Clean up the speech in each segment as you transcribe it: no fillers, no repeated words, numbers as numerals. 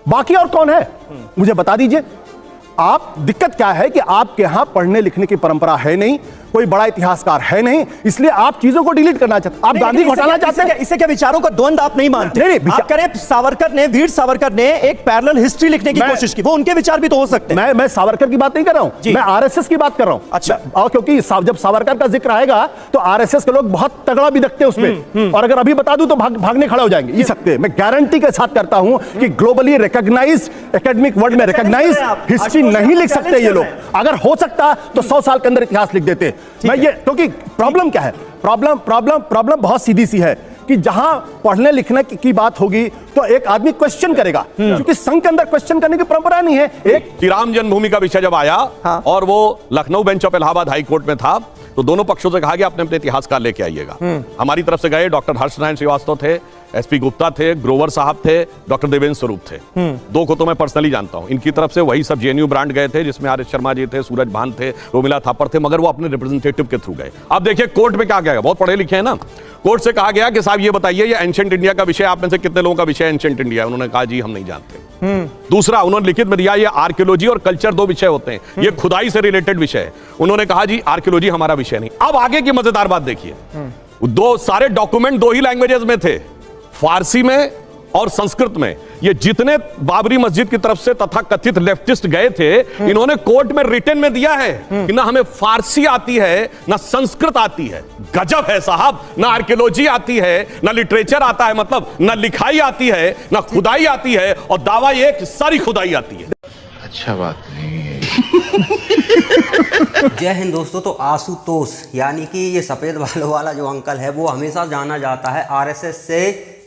बाकी और कौन है मुझे बता दीजिए। आप दिक्कत क्या है कि आपके यहां पढ़ने लिखने की परंपरा है नहीं, कोई बड़ा इतिहासकार है नहीं, इसलिए आप चीजों को डिलीट करना चाहते हैं। आप गांधी को हटाना चाहते हैं। इससे क्या विचारों का द्वंद्व आप नहीं मानते? आप करें सावरकर ने, वीर सावरकर ने एक पैरेलल हिस्ट्री लिखने की कोशिश की, वो उनके विचार भी तो हो सकते हैं। मैं सावरकर की बात नहीं कर रहा हूं, मैं आरएसएस की बात कर रहा हूं। अच्छा, और क्योंकि जब सावरकर का जिक्र आएगा तो आरएसएस के लोग बहुत तगड़ा भी दिखते हैं उसमें, और अगर अभी बता दूं तो भागने खड़े हो जाएंगे। ये सकते हैं, मैं गारंटी के साथ करता हूं कि ग्लोबली रिकॉग्नाइज्ड एकेडमिक वर्ल्ड में रिकॉग्नाइज्ड हिस्ट्री नहीं लिख सकते ये लोग। अगर हो सकता तो 100 साल के अंदर इतिहास लिख देते। मैं ये, क्योंकि प्रॉब्लम क्या है, प्रॉब्लम बहुत सीधी सी है कि जहां पढ़ने लिखने की बात होगी तो एक आदमी क्वेश्चन करेगा, क्योंकि संघ के अंदर क्वेश्चन करने की परंपरा नहीं है। एक श्री राम जन्मभूमि का विषय जब आया और वो Lucknow bench of Allahabad high court में था, तो दोनों पक्षों से कहा गया अपने अपने इतिहासकार लेके आइएगा। हमारी तरफ से गए डॉक्टर हर्षनारायण श्रीवास्तव थे, एसपी गुप्ता थे, ग्रोवर साहब थे, डॉक्टर देवेंद्र स्वरूप थे। दो को तो मैं पर्सनली जानता हूं। इनकी तरफ से वही सब जेएनयू ब्रांड गए थे, जिसमें आर एस शर्मा जी थे, सूरज भान थे, रोमिला थापर थे, मगर वो अपने रिप्रेजेंटेटिव के थ्रू गए। अब देखिए कोर्ट में क्या गया, बहुत पढ़े लिखे हैं ना। कोर्ट से कहा गया कि साहब ये बताइए, ये एंशिएंट इंडिया का विषय आप में से कितने लोगों का विषय एंशिएंट इंडिया है? उन्होंने कहा जी हम नहीं जानते। दूसरा उन्होंने लिखित में दिया, ये आर्कियोलॉजी और कल्चर दो विषय होते हैं, ये खुदाई से रिलेटेड विषय है। उन्होंने कहा जी आर्कियोलॉजी हमारा विषय नहीं। अब आगे की मजेदार बात देखिए, दो सारे डॉक्यूमेंट दो ही लैंग्वेजेस में थे, फारसी में और संस्कृत में। ये जितने बाबरी मस्जिद की तरफ से तथा कथित लेफ्टिस्ट गए थे, इन्होंने कोर्ट में रिटन में दिया है कि ना हमें फारसी आती है ना संस्कृत आती है। गजब है साहब, ना आर्कियोलॉजी आती है ना लिटरेचर आता है, मतलब ना लिखाई आती है ना खुदाई आती है, और दावा ये कि सारी खुदाई आती है। अच्छा बात नहीं है। जय हिंद दोस्तों। तो आशुतोष यानी कि ये सफेद बालों वाला जो अंकल है, वो हमेशा जाना जाता है आरएसएस से।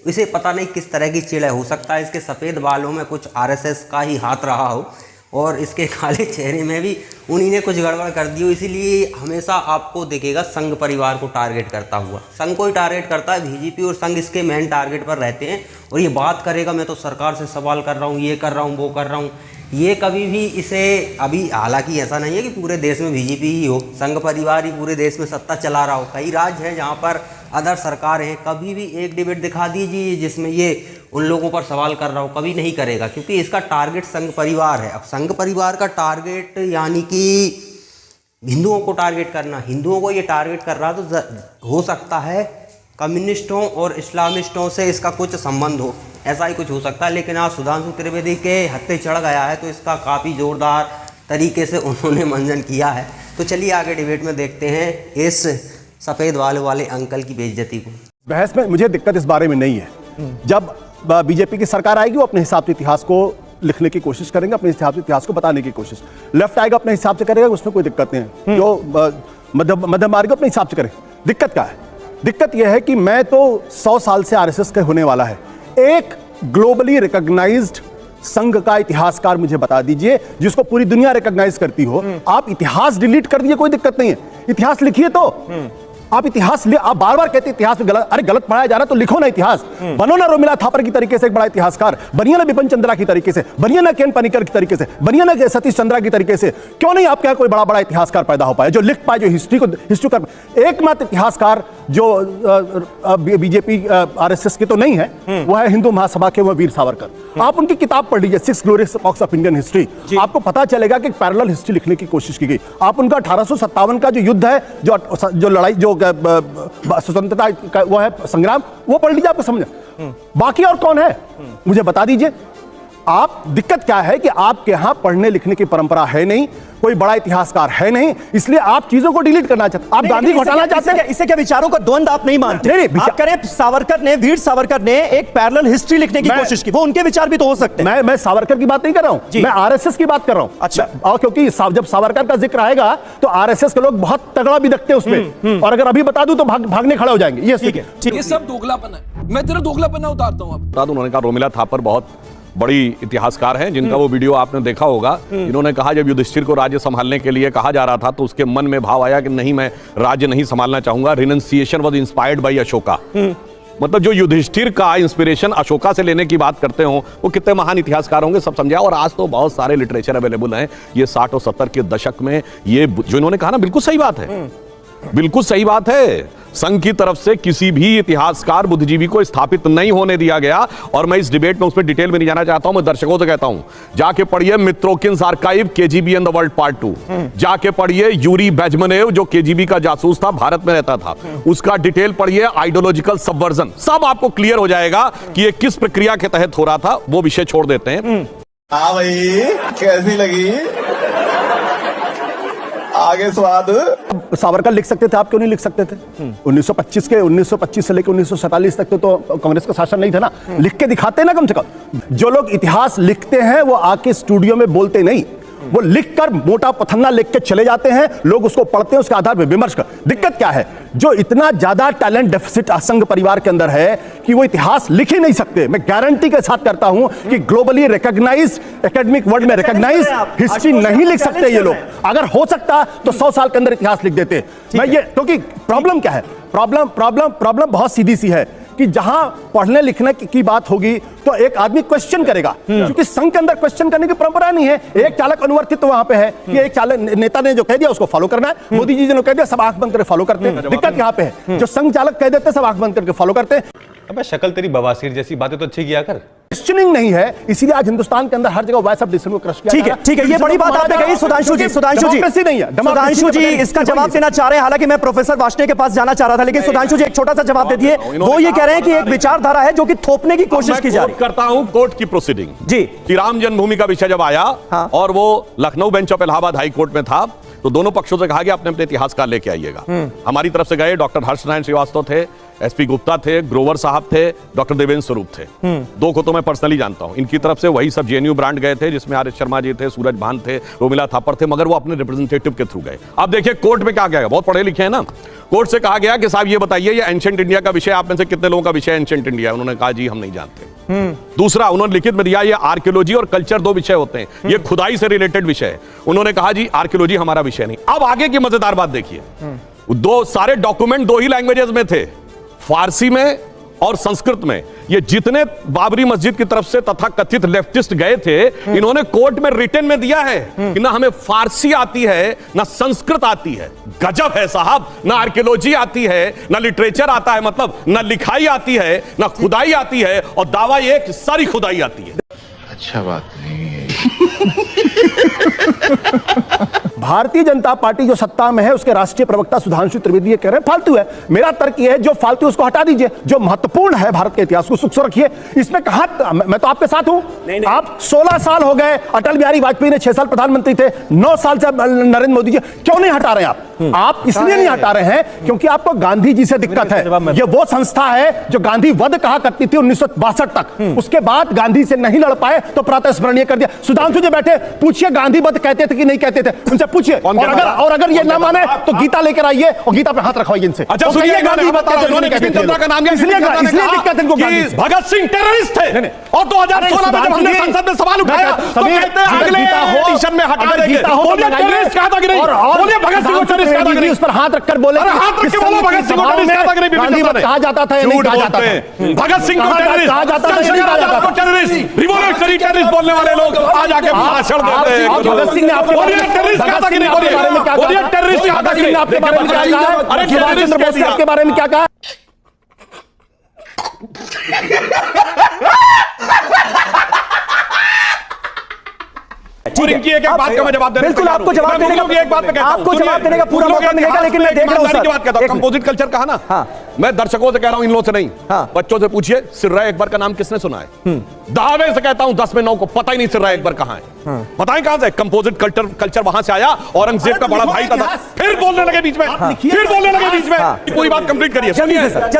इसे पता नहीं किस तरह की चिड़ है, हो सकता है इसके सफ़ेद बालों में कुछ आरएसएस का ही हाथ रहा हो, और इसके काले चेहरे में भी उन्हीं ने कुछ गड़बड़ कर दी हो, इसीलिए हमेशा आपको दिखेगा संघ परिवार को टारगेट करता हुआ। संघ को ही टारगेट करता है, बीजेपी और संघ इसके मेन टारगेट पर रहते हैं। और ये बात करेगा मैं तो सरकार से सवाल कर रहा हूँ, ये कर रहा हूँ, वो कर रहा हूँ। ये कभी भी इसे, अभी हालांकि ऐसा नहीं है कि पूरे देश में बीजेपी ही हो, संघ परिवार ही पूरे देश में सत्ता चला रहा हो। कई राज्य हैं जहाँ पर अदर सरकार हैं, कभी भी एक डिबेट दिखा दीजिए जिसमें ये उन लोगों पर सवाल कर रहा हो, कभी नहीं करेगा, क्योंकि इसका टारगेट संघ परिवार है। अब संघ परिवार का टारगेट यानी कि हिंदुओं को टारगेट करना, हिंदुओं को ये टारगेट कर रहा तो हो सकता है कम्युनिस्टों और इस्लामिस्टों से इसका कुछ संबंध हो, ऐसा ही कुछ हो सकता है। लेकिन आज सुधांशु त्रिवेदी के हत्थे चढ़ गया है, तो इसका काफ़ी ज़ोरदार तरीके से उन्होंने मंजन किया है। तो चलिए आगे डिबेट में देखते हैं इस सफ़ेद बालों वाले अंकल की बेइज्जती को। बहस में मुझे दिक्कत इस बारे में नहीं है। जब बीजेपी की सरकार आएगी वो अपने हिसाब से इतिहास को लिखने की कोशिश करेंगे, अपने हिसाब से इतिहास को बताने की कोशिश। लेफ्ट आएगा अपने हिसाब से करेगा, उसमें कोई दिक्कत नहीं है। जो मध्य मार्ग अपने हिसाब से करे। दिक्कत क्या है? दिक्कत यह है कि मैं तो 100 साल से आरएसएस के होने वाला है। एक ग्लोबली रिकॉग्नाइज्ड संघ का इतिहासकार मुझे बता दीजिए जिसको पूरी दुनिया रिकॉग्नाइज करती हो। आप इतिहास डिलीट कर दीजिए, कोई दिक्कत नहीं है, इतिहास लिखिए। तो आप इतिहास आप बार बार कहते इतिहास में गलत, अरे गलत पढ़ाया जा रहा तो लिखो ना इतिहास। बनो ना रोमिला थापर की तरीके से एक बड़ा इतिहासकार, बनिए ना बिपिन चंद्रा की तरीके से, बनिए ना केन पनिकर की तरीके से, बनिए ना सतीश चंद्रा की तरीके से। क्यों नहीं आपके यहाँ कोई बड़ा बड़ा इतिहासकार पैदा हो पाए जो लिख पाए, जो हिस्ट्री कर। एकमात्र इतिहासकार जो बीजेपी आरएसएस के तो नहीं है, वो है हिंदू महासभा के, वो वीर सावरकर। आप उनकी किताब पढ़ लीजिए, 6 ग्लोरियस एपोक्स ऑफ इंडियन हिस्ट्री। आपको पता चलेगा कि पैरेलल हिस्ट्री लिखने की कोशिश की गई। आप उनका 1857 का जो युद्ध है, जो लड़ाई, जो स्वतंत्रता का वो है संग्राम, वो पढ़ लीजिए, आपको समझ। बाकी और कौन है मुझे बता दीजिए। आप दिक्कत क्या है कि आपके यहां पढ़ने लिखने की परंपरा है नहीं, कोई बड़ा इतिहासकार है नहीं, इसलिए आप चीजों को डिलीट करना चाहते हैं। आप गांधी को हटाना चाहते हैं। इससे क्या विचारों का द्वंद्व आप नहीं मानते? आप करें सावरकर ने, वीर सावरकर ने एक पैरेलल हिस्ट्री लिखने की कोशिश की, वो उनके विचार भी तो हो सकते हैं। मैं सावरकर की बात नहीं कर रहा हूं, मैं आरएसएस की बात कर रहा हूं। अच्छा, और क्योंकि जब सावरकर का जिक्र आएगा तो आरएसएस के लोग बहुत तगड़ा भी दिखते हैं उसमें, और अगर अभी बता दूं तो भागने खड़े हो जाएंगे। ये ठीक है, ये सब दोगलापन है। मैं तेरा दोगलापन उतारता हूं। अब उन्होंने कहा रोमिला थापर बहुत बड़ी इतिहासकार हैं, जिनका वो वीडियो आपने देखा होगा। इन्होंने कहा जब युधिष्ठिर को राज्य संभालने के लिए कहा जा रहा था तो उसके मन में भाव आया कि नहीं, मैं राज्य नहीं संभालना चाहूंगा। Renunciation was inspired by Ashoka. मतलब जो युधिष्ठिर का इंस्पिरेशन अशोका से लेने की बात करते हो, वो कितने महान इतिहासकार होंगे सब समझा। और आज तो बहुत सारे लिटरेचर अवेलेबल हैं। ये 60 और 70 के दशक में ये जो इन्होंने कहा ना, बिल्कुल सही बात है। बिल्कुल सही बात है। संघ की तरफ से किसी भी इतिहासकार बुद्धिजीवी को स्थापित नहीं होने दिया गया, और मैं इस डिबेट में उसमें डिटेल में नहीं जाना चाहता हूं। मैं दर्शकों से कहता हूं, जाके पढ़िए Mitrokhin's archive KGB and the world part 2, जाके पढ़िए यूरी बेजमनेव जो केजीबी का जासूस था, भारत में रहता था, उसका डिटेल पढ़िए, आइडियोलॉजिकल सबवर्जन, सब आपको क्लियर हो जाएगा कि ये किस प्रक्रिया के तहत हो रहा था। वो विषय छोड़ देते हैं। हाँ भाई, कैसी लगी? आगे स्वाद। सावरकर लिख सकते थे, आप क्यों नहीं लिख सकते थे? 1925 से लेकर 1947 तक तो कांग्रेस का शासन नहीं था ना। लिख के दिखाते ना कम से कम। जो लोग इतिहास लिखते हैं वो आके स्टूडियो में बोलते नहीं, वो लिखकर मोटा पथन्ना लिख के चले जाते हैं, लोग उसको पढ़ते हैं, उसके आधार पर विमर्श कर। दिक्कत क्या है? जो इतना ज्यादा टैलेंट डेफिसिट असंघ परिवार के अंदर है कि वो इतिहास लिख ही नहीं सकते। मैं गारंटी के साथ करता हूं कि ग्लोबली रिकॉग्नाइज, एकेडमिक वर्ल्ड में रिकॉग्नाइज हिस्ट्री नहीं लिख सकते ये लोग। अगर हो सकता तो 100 साल के अंदर इतिहास लिख देते। मैं ये, क्योंकि प्रॉब्लम क्या है? प्रॉब्लम बहुत सीधी सी है कि जहां पढ़ने लिखने की बात होगी तो एक आदमी क्वेश्चन करेगा, क्योंकि संघ के अंदर क्वेश्चन करने की परंपरा नहीं है। एक चालक अनुवर्तित तो वहां पे है कि एक चालक नेता ने जो कह दिया उसको फॉलो करना है। मोदी जी ने कह दिया, सब आंख बंद करके फॉलो करते हैं। दिक्कत यहां पे है, जो संघ चालक कह देते सब आंख बंद करके फॉलो करते हैं। अबे शक्ल तेरी बवासीर जैसी, बातें तो अच्छी किया कर। क्वेश्चनिंग नहीं है, इसीलिए आज हिंदुस्तान के अंदर हर जगह वॉइस ऑफ डिससेंट को क्रश किया। ठीक है, ये बड़ी बात आपने कही सुधांशु जी। सुधांशु जी इसका जवाब देना चाह रहे हैं। हालांकि मैं प्रोफेसर वार्ष्णेय के पास जाना चाह रहा था, लेकिन सुधांशु जी एक छोटा सा जवाब दे दिए। वो ये कह रहे हैं कि एक विचारधारा है जो कि थोपने की कोशिश की जा रही है। करता हूं कोर्ट की प्रोसीडिंग जी, कि राम जन्मभूमि का विषय जब आया और वो Lucknow bench of Allahabad high court में था, तो दोनों पक्षों से कहा गया अपने अपने इतिहासकार लेके आइएगा। हमारी तरफ से गए डॉक्टर हर्ष नारायण श्रीवास्तव थे, एसपी गुप्ता थे, ग्रोवर साहब थे, डॉक्टर देवेंद्र स्वरूप थे। दो को तो मैं पर्सनली जानता हूं। इनकी तरफ से वही सब जेएनयू ब्रांड गए थे, जिसमें आर एस शर्मा जी थे, सूरज भान थे, रोमिला थापर थे, मगर वो अपने रिप्रेजेंटेटिव के थ्रू गए। अब देखिए कोर्ट में क्या गया, बहुत पढ़े लिखे हैं ना। कोर्ट से कहा गया कि साहब ये बताइए, ये एंशिएंट इंडिया का विषय आप में से कितने लोगों का विषय एंशिएंट इंडिया है? उन्होंने कहा जी हम नहीं जानते। दूसरा, उन्होंने लिखित में दिया ये आर्कियोलॉजी और कल्चर दो विषय होते हैं, ये खुदाई से रिलेटेड विषय है। उन्होंने कहा जी आर्कियोलॉजी हमारा विषय नहीं। अब आगे की मजेदार बात देखिए, दो सारे डॉक्यूमेंट दो ही लैंग्वेजेस में थे, फारसी में और संस्कृत में। ये जितने बाबरी मस्जिद की तरफ से तथा कथित लेफ्टिस्ट गए थे, इन्होंने कोर्ट में रिटन में दिया है कि ना हमें फारसी आती है ना संस्कृत आती है। गजब है साहब, ना आर्कियोलॉजी आती है ना लिटरेचर आता है, मतलब ना लिखाई आती है ना खुदाई आती है, और दावा ये कि सारी खुदाई आती है। अच्छा बात नहीं है। भारतीय जनता पार्टी जो सत्ता में है उसके राष्ट्रीय प्रवक्ता सुधांशु त्रिवेदी ये कह रहे हैं फालतू है। मेरा तर्क ये है, जो फालतू उसको हटा दीजिए, जो महत्वपूर्ण है भारत के इतिहास को सुख रखिए। इसमें कहा, मैं तो आपके साथ हूं। आप 16 साल हो गए, अटल बिहारी वाजपेयी ने 6 साल प्रधानमंत्री थे, 9 साल से नरेंद्र मोदी जी, क्यों नहीं हटा रहे आप इसलिए नहीं हटा रहे हैं क्योंकि आपको गांधी जी से दिक्कत है। ये वो संस्था है जो गांधी वध कहा करती थी 1962 तक, उसके बाद गांधी से नहीं लड़ पाए तो प्रातःस्मरणीय कर दिया। सुधांशु जी बैठे, पूछिए गांधी वध कहते थे कि नहीं कहते थे, उनसे पूछिए। और अगर ये ना माने तो गीता लेकर आइए और गीता पे हाथ रखवाइए इनसे। अच्छा सुनिए, गांधी वध का नाम इसलिए दिक्कत इनको, भगत सिंह टेररिस्ट थे और 2016 में जब हमने संसद में सवाल उठाया तो कहते हैं अगले एडिशन में हटा देंगे। बोलिए टेररिस्ट कहा था कि नहीं? बोलिए भगत सिंह को टेररिस्ट कहा था कि नहीं? उस पर हाथ रखकर बोले, हाथ रख के बोलो भगत सिंह को टेररिस्ट कहा था कि नहीं? गांधी वध कहा जाता था या नहीं कहा जाता था? भगत सिंह को टेररिस्ट कहा जाता था या नहीं कहा जाता था? टेररिस्ट, रिवॉल्यूशनरी टेररिस्ट बोलने वाले लोग आज आके भाषण देते हैं। भगत सिंह ने आपके बोलिए टेररिस्ट कहा था कि नहीं? बोलिए टेररिस्ट कहा था कि नहीं? आपके बारे में क्या कहा? अरे सुभाष चंद्र बोस ने आपके बारे में क्या कहा? और इनकी एक बात का मैं जवाब देने बिल्कुल आपको जवाब देने का एक बात आपको जवाब देने का पूरा मौका मिलेगा, लेकिन मैं देख रहा हूं सर, बात कहता हूं कंपोजिट कल्चर कहा ना, मैं दर्शकों से कह रहा हूं, इन लोगों से नहीं, बच्चों से पूछिए सिर्रा अकबर का नाम किसने सुना है? दावे से कहता हूं 10 में 9 को पता ही नहीं सिर्रा अकबर कहां है। बताएं कहां से? कंपोजिट कल्चर वहां से आया, औरंगजेब का बड़ा भाई था। फिर बोलने लगे बीच में, फिर बोलने लगे बीच में। पूरी बात कंप्लीट करिए।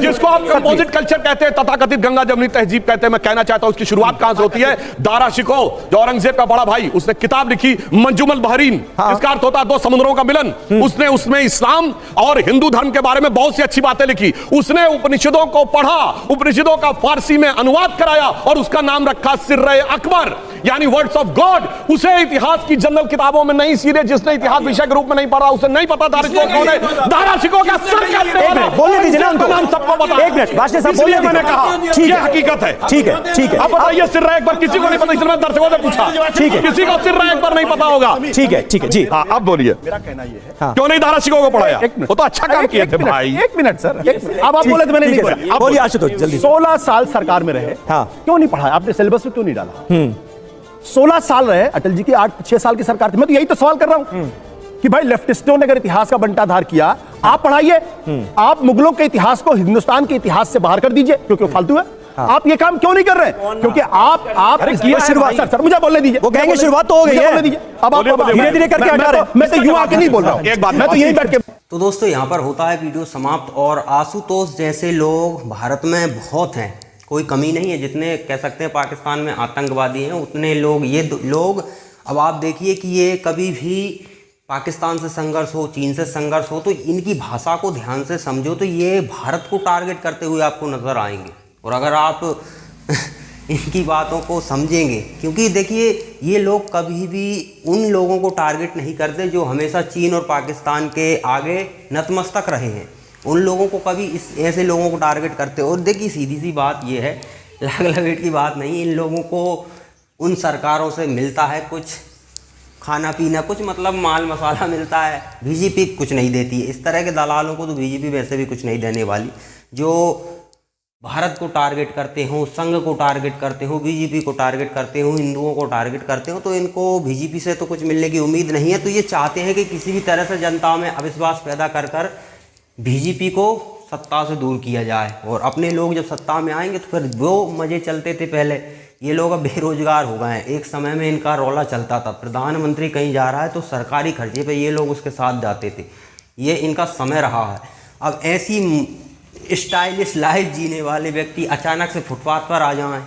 जिसको आप कंपोजिट कल्चर कहते हैं, तथाकथित गंगा जमुनी तहजीब कहते हैं, मैं कहना चाहता हूं उसकी शुरुआत कहां से होती है? दारा शिकोह, जो औरंगजेब का बड़ा भाई, उसने किताब लिखी मंजुमल बहरीन, जिसका अर्थ होता है 2 समुद्रों का मिलन। उसने उसमें इस्लाम और हिंदू धर्म के बारे में बहुत सी अच्छी बातें लिखी। उसने उपनिषदों को पढ़ा, उपनिषदों का फारसी में अनुवाद कराया और उसका नाम रखा सिर्रे अकबर, यानी वर्ड्स ऑफ गॉड। उसे इतिहास की जनरल किताबों में नहीं सीधे, जिसने इतिहास विषय के रूप में नहीं पढ़ा उसे नहीं पता दारा शिकोह कौन है। दारा शिकोह का सर काटने वाला, बोलने दीजिए ना उनको, नाम सबको पता। एक मिनट वाजपेयी साहब, इसलिए बोलने मैंने कहा ठीक ये है, हकीकत है। ठीक है, ठीक है। अब बताइए सिर्रे अकबर किसी को नहीं पता, इसलिए मैंने दर्शकों से पूछा। ठीक है। किसी को सिर्रे अकबर नहीं पता होगा। ठीक है, ठीक है जी। हाँ, अब बोलिए मेरा कहना ये है, हाँ। क्यों नहीं दारा शिकोह को पढ़ाया? एक मिनट। वो तो अच्छा काम किए थे भाई। एक मिनट सर, अब आप बोले तो मैंने ठीक नहीं है बोला। सर, बोलिए आशुतोष जल्दी। 16 साल सरकार में रहे, हाँ। क्यों नहीं पढ़ाया आपने? सिलेबस में क्यों नहीं डाला? 16 साल रहे, अटल जी की 8-6 साल की सरकार थी। मैं तो यही तो सवाल कर रहा हूं कि भाई लेफ्टिस्टों ने अगर इतिहास का बंटाधार किया, आप पढ़ाइए। आप मुगलों के इतिहास को हिंदुस्तान के इतिहास से बाहर कर दीजिए, क्योंकि वो फालतू है। आप ये काम क्यों नहीं कर रहे हैं? क्योंकि आप शुरुआत, सर मुझे बोलने दीजिए। वो कहेंगे शुरुआत तो हो गई है, अब आप धीरे-धीरे करके हटा रहे हैं। मैं तो यूं आके नहीं बोल रहा हूं, एक बात मैं तो यहीं बैठ के। तो दोस्तों यहाँ पर होता है वीडियो समाप्त। और आशुतोष जैसे लोग भारत में बहुत हैं, कोई कमी नहीं है। जितने कह सकते हैं पाकिस्तान में आतंकवादी हैं, उतने लोग ये लोग। अब आप देखिए कि ये कभी भी पाकिस्तान से संघर्ष हो, चीन से संघर्ष हो, तो इनकी भाषा को ध्यान से समझो तो ये भारत को टारगेट करते हुए आपको नज़र आएंगे। और अगर आप इनकी बातों को समझेंगे, क्योंकि देखिए ये लोग कभी भी उन लोगों को टारगेट नहीं करते जो हमेशा चीन और पाकिस्तान के आगे नतमस्तक रहे हैं। उन लोगों को कभी ऐसे लोगों को टारगेट करते। और देखिए सीधी सी बात ये है, लाग लपेट की बात नहीं, इन लोगों को उन सरकारों से मिलता है कुछ खाना पीना, कुछ मतलब माल मसाला मिलता है। बीजेपी कुछ नहीं देती है। इस तरह के दलालों को तो बीजेपी वैसे भी कुछ नहीं देने वाली। जो भारत को टारगेट करते हो, संघ को टारगेट करते हो, बीजेपी को टारगेट करते हो, हिंदुओं को टारगेट करते हो, तो इनको बीजेपी से तो कुछ मिलने की उम्मीद नहीं है। तो ये चाहते हैं कि किसी भी तरह से जनता में अविश्वास पैदा कर कर बीजेपी को सत्ता से दूर किया जाए। और अपने लोग जब सत्ता में आएंगे तो फिर वो मज़े चलते थे पहले, ये लोग अब बेरोजगार हो गए हैं। एक समय में इनका रौला चलता था, प्रधानमंत्री कहीं जा रहा है तो सरकारी खर्चे पे ये लोग उसके साथ जाते थे। ये इनका समय रहा है। अब ऐसी स्टाइलिश लाइफ जीने वाले व्यक्ति अचानक से फुटपाथ पर आ जाएं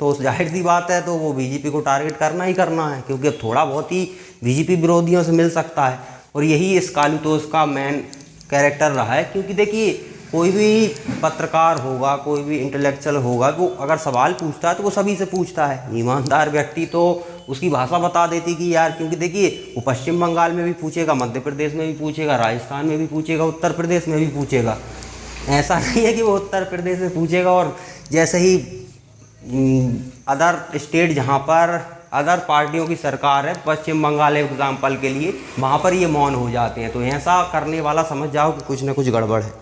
तो जाहिर सी बात है तो वो बीजेपी को टारगेट करना ही करना है, क्योंकि अब थोड़ा बहुत ही बीजेपी विरोधियों से मिल सकता है। और यही इस कालूतोष का मेन कैरेक्टर रहा है। क्योंकि देखिए कोई भी पत्रकार होगा, कोई भी इंटेलेक्चुअल होगा, वो अगर सवाल पूछता है तो वो सभी से पूछता है। ईमानदार व्यक्ति तो उसकी भाषा बता देती कि यार, क्योंकि देखिए वो पश्चिम बंगाल में भी पूछेगा, मध्य प्रदेश में भी पूछेगा, राजस्थान में भी पूछेगा, उत्तर प्रदेश में भी पूछेगा। ऐसा नहीं है कि वो उत्तर प्रदेश में पूछेगा और जैसे ही अदर स्टेट जहाँ पर अदर पार्टियों की सरकार है, पश्चिम बंगाल एग्जाम्पल के लिए, वहाँ पर ये मौन हो जाते हैं। तो ऐसा करने वाला समझ जाओ कि कुछ ना कुछ गड़बड़ है।